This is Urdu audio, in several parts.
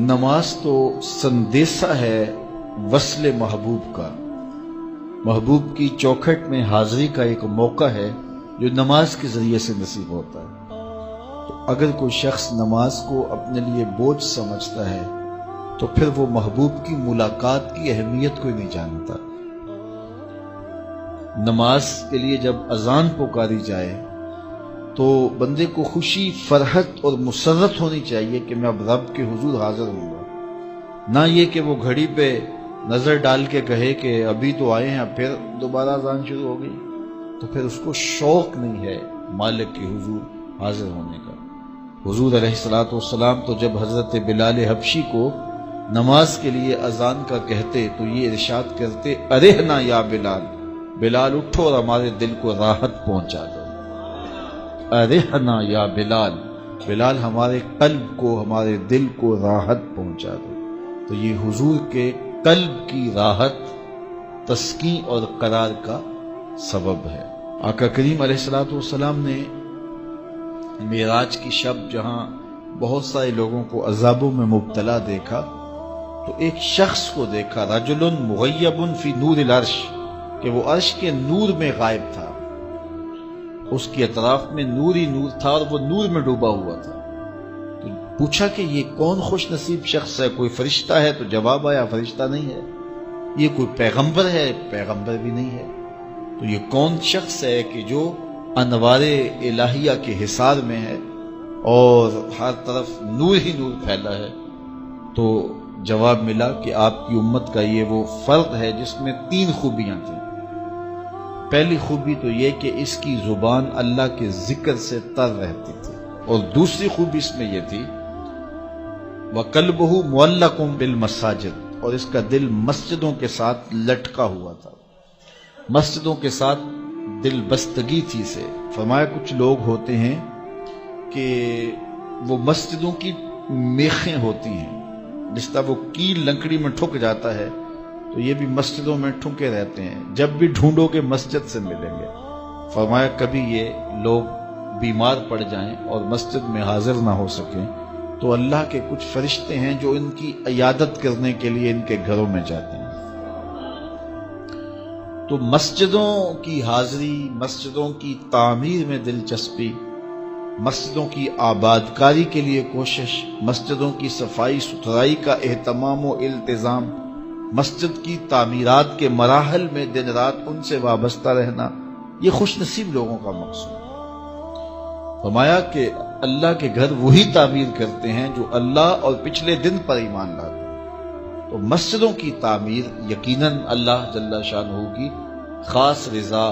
نماز تو سندیسہ ہے وصل محبوب کا، محبوب کی چوکھٹ میں حاضری کا ایک موقع ہے جو نماز کے ذریعے سے نصیب ہوتا ہے۔ تو اگر کوئی شخص نماز کو اپنے لیے بوجھ سمجھتا ہے تو پھر وہ محبوب کی ملاقات کی اہمیت کو ہی نہیں جانتا۔ نماز کے لیے جب اذان پکاری جائے تو بندے کو خوشی، فرحت اور مسرت ہونی چاہیے کہ میں اب رب کے حضور حاضر ہوں گا، نہ یہ کہ وہ گھڑی پہ نظر ڈال کے کہے کہ ابھی تو آئے ہیں پھر دوبارہ اذان شروع ہو گئی، تو پھر اس کو شوق نہیں ہے مالک کے حضور حاضر ہونے کا۔ حضور علیہ الصلوۃ والسلام تو جب حضرت بلال حبشی کو نماز کے لیے اذان کا کہتے تو یہ ارشاد کرتے، ارحنا یا بلال، بلال اٹھو اور ہمارے دل کو راحت پہنچا دو۔ ارحنا یا بلال، بلال ہمارے قلب کو، ہمارے دل کو راحت پہنچا دو۔ تو یہ حضور کے قلب کی راحت، تسکین اور قرار کا سبب ہے۔ آقا کریم علیہ الصلوۃ والسلام نے معراج کی شب جہاں بہت سارے لوگوں کو عذابوں میں مبتلا دیکھا تو ایک شخص کو دیکھا، رجل مغیب فی نور العرش، کہ وہ عرش کے نور میں غائب تھا، اس کے اطراف میں نور ہی نور تھا اور وہ نور میں ڈوبا ہوا تھا۔ تو پوچھا کہ یہ کون خوش نصیب شخص ہے، کوئی فرشتہ ہے؟ تو جواب آیا فرشتہ نہیں ہے، یہ کوئی پیغمبر ہے، پیغمبر بھی نہیں ہے، تو یہ کون شخص ہے کہ جو انوار الہیہ کے حصار میں ہے اور ہر طرف نور ہی نور پھیلا ہے؟ تو جواب ملا کہ آپ کی امت کا یہ وہ فرد ہے جس میں 3 خوبیاں تھیں۔ پہلی خوبی تو یہ کہ اس کی زبان اللہ کے ذکر سے تر رہتی تھی، اور دوسری خوبی اس میں یہ تھی وَقَلْبُهُ مُعَلَّقٌ بِالْمَسَاجِدِ، اور اس کا دل مسجدوں کے ساتھ لٹکا ہوا تھا، مسجدوں کے ساتھ دل بستگی تھی سے۔ فرمایا کچھ لوگ ہوتے ہیں کہ وہ مسجدوں کی میخیں ہوتی ہیں، جس طرح وہ کیل لکڑی میں ٹھک جاتا ہے تو یہ بھی مسجدوں میں ٹھکے رہتے ہیں، جب بھی ڈھونڈو گے مسجد سے ملیں گے۔ فرمایا کبھی یہ لوگ بیمار پڑ جائیں اور مسجد میں حاضر نہ ہو سکیں تو اللہ کے کچھ فرشتے ہیں جو ان کی عیادت کرنے کے لیے ان کے گھروں میں جاتے ہیں۔ تو مسجدوں کی حاضری، مسجدوں کی تعمیر میں دلچسپی، مسجدوں کی آباد کاری کے لیے کوشش، مسجدوں کی صفائی ستھرائی کا اہتمام و التزام، مسجد کی تعمیرات کے مراحل میں دن رات ان سے وابستہ رہنا، یہ خوش نصیب لوگوں کا مقصود ہے۔ فرمایا کہ اللہ کے گھر وہی تعمیر کرتے ہیں جو اللہ اور پچھلے دن پر ایمان لاتے ہیں۔ تو مسجدوں کی تعمیر یقیناً اللہ جل شانہ کی خاص رضا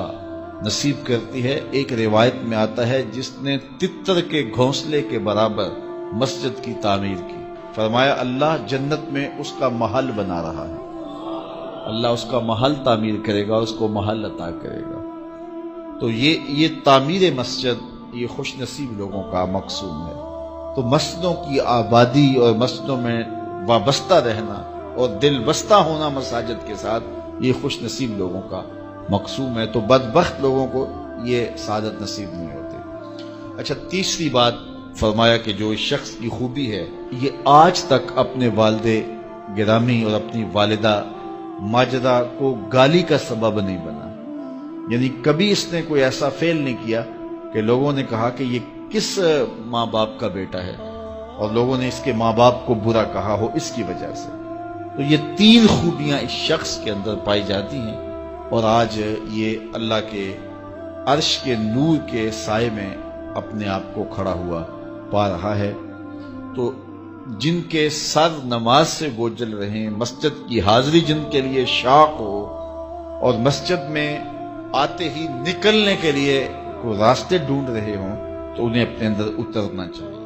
نصیب کرتی ہے۔ ایک روایت میں آتا ہے جس نے تتر کے گھونسلے کے برابر مسجد کی تعمیر کی، فرمایا اللہ جنت میں اس کا محل بنا رہا ہے، اللہ اس کا محل تعمیر کرے گا، اس کو محل عطا کرے گا۔ تو یہ تعمیر مسجد یہ خوش نصیب لوگوں کا مقصود ہے۔ تو مسجدوں کی آبادی اور مسجدوں میں وابستہ رہنا اور دل بستہ ہونا مساجد کے ساتھ، یہ خوش نصیب لوگوں کا مقصود ہے۔ تو بدبخت لوگوں کو یہ سعادت نصیب نہیں ہوتی۔ اچھا، تیسری بات فرمایا کہ جو اس شخص کی خوبی ہے، یہ آج تک اپنے والد گرامی اور اپنی والدہ ماجدہ کو گالی کا سبب نہیں بنا، یعنی کبھی اس نے کوئی ایسا فعل نہیں کیا کہ لوگوں نے کہا کہ یہ کس ماں باپ کا بیٹا ہے اور لوگوں نے اس کے ماں باپ کو برا کہا ہو اس کی وجہ سے۔ تو یہ 3 خوبیاں اس شخص کے اندر پائی جاتی ہیں، اور آج یہ اللہ کے عرش کے نور کے سائے میں اپنے آپ کو کھڑا ہوا پا رہا ہے۔ تو جن کے سر نماز سے بوجھل رہیں، مسجد کی حاضری جن کے لیے شوق ہو اور مسجد میں آتے ہی نکلنے کے لیے کوئی راستے ڈھونڈ رہے ہوں، تو انہیں اپنے اندر اترنا چاہیے۔